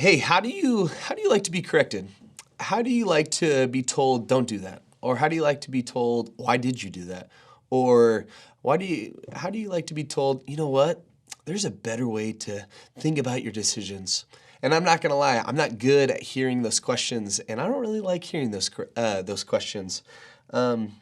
Hey, how do you like to be corrected? How do you like to be told don't do that? Or how do you like to be told why did you do that? Or how do you like to be told, you know what? There's a better way to think about your decisions. And I'm not gonna lie, I'm not good at hearing those questions, and I don't really like hearing those questions. Um,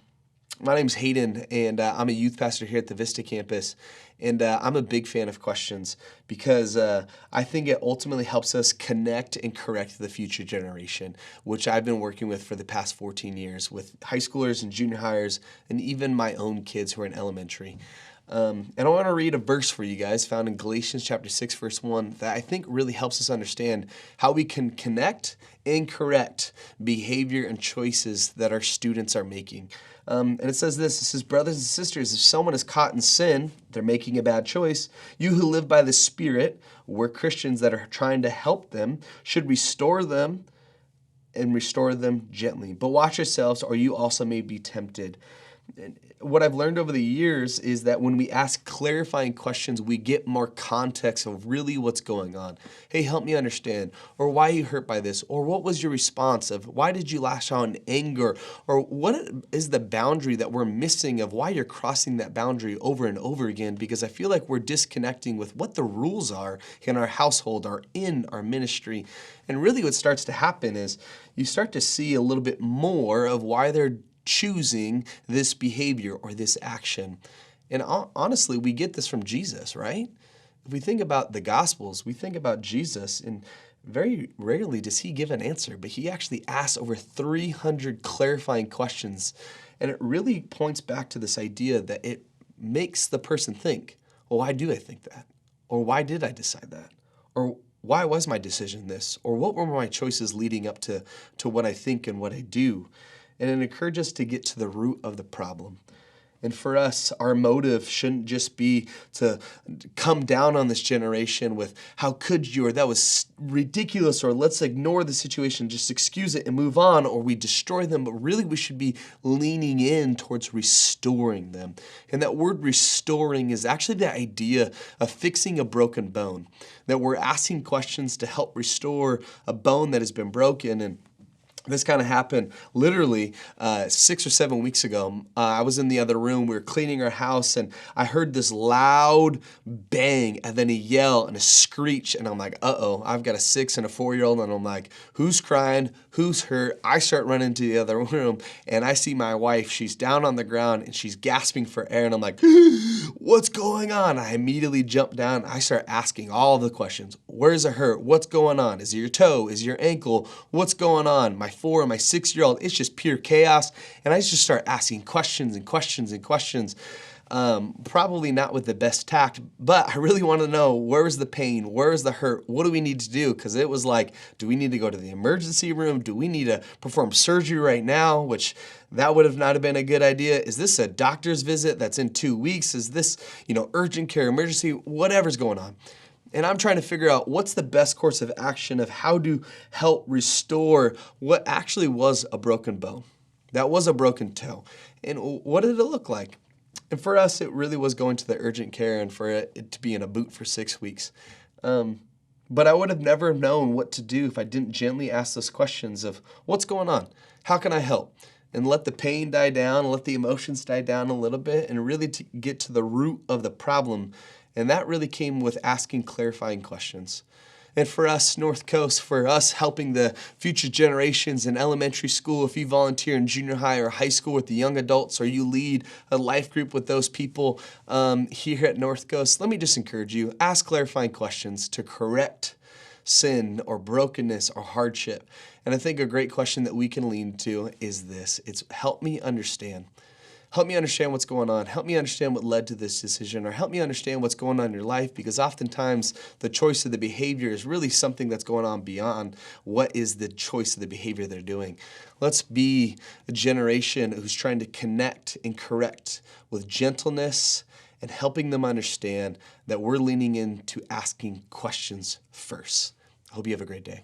my name's Hayden, and I'm a youth pastor here at the Vista campus. And I'm a big fan of questions because I think it ultimately helps us connect and correct the future generation, which I've been working with for the past 14 years with high schoolers and junior hires, and even my own kids who are in elementary. And I want to read a verse for you guys found in Galatians chapter 6, verse 1, that I think really helps us understand how we can connect and correct behavior and choices that our students are making. And it says this, it says, brothers and sisters, if someone is caught in sin, they're making a bad choice. You who live by the Spirit, we're Christians that are trying to help them, should restore them and restore them gently. But watch yourselves, or you also may be tempted. And what I've learned over the years is that when we ask clarifying questions, we get more context of really what's going on. Hey, help me understand. Or why are you hurt by this? Or what was your response of why did you lash out in anger? Or what is the boundary that we're missing of why you're crossing that boundary over and over again? Because I feel like we're disconnecting with what the rules are in our household or in our ministry. And really what starts to happen is you start to see a little bit more of why they're choosing this behavior or this action. And honestly, we get this from Jesus, right? If we think about the Gospels, we think about Jesus, and very rarely does he give an answer, but he actually asks over 300 clarifying questions. And it really points back to this idea that it makes the person think, well, why do I think that? Or why did I decide that? Or why was my decision this? Or what were my choices leading up to what I think and what I do? And it encourages us to get to the root of the problem. And for us, our motive shouldn't just be to come down on this generation with, how could you, or that was ridiculous, or let's ignore the situation, just excuse it and move on, or we destroy them. But really, we should be leaning in towards restoring them. And that word restoring is actually the idea of fixing a broken bone, that we're asking questions to help restore a bone that has been broken. And this kind of happened literally 6 or 7 weeks ago. I was in the other room. We were cleaning our house, and I heard this loud bang and then a yell and a screech. And I'm like, uh-oh, I've got a 6 and a 4-year-old. And I'm like, who's crying? Who's hurt? I start running to the other room, and I see my wife. She's down on the ground, and she's gasping for air. And I'm like, what's going on? I immediately jump down. I start asking all the questions. Where's it hurt? What's going on? Is it your toe? Is it your ankle? What's going on? My 4 and my 6-year-old, it's just pure chaos. And I just start asking questions and questions and questions. Probably not with the best tact, but I really want to know, where's the pain? Where's the hurt? What do we need to do? Because it was like, do we need to go to the emergency room? Do we need to perform surgery right now? Which that would have not have been a good idea. Is this a doctor's visit that's in 2 weeks? Is this, urgent care, emergency, whatever's going on? And I'm trying to figure out what's the best course of action of how to help restore what actually was a broken bone. That was a broken toe. And what did it look like? And for us, it really was going to the urgent care and for it to be in a boot for 6 weeks. But I would have never known what to do if I didn't gently ask those questions of what's going on? How can I help? And let the pain die down, let the emotions die down a little bit, and really to get to the root of the problem. And that really came with asking clarifying questions. And for us, North Coast, for us helping the future generations in elementary school, if you volunteer in junior high or high school with the young adults, or you lead a life group with those people here at North Coast, let me just encourage you, ask clarifying questions to correct sin or brokenness or hardship. And I think a great question that we can lean to is this. It's help me understand. Help me understand what's going on. Help me understand what led to this decision, or help me understand what's going on in your life, because oftentimes the choice of the behavior is really something that's going on beyond what is the choice of the behavior they're doing. Let's be a generation who's trying to connect and correct with gentleness and helping them understand that we're leaning into asking questions first. I hope you have a great day.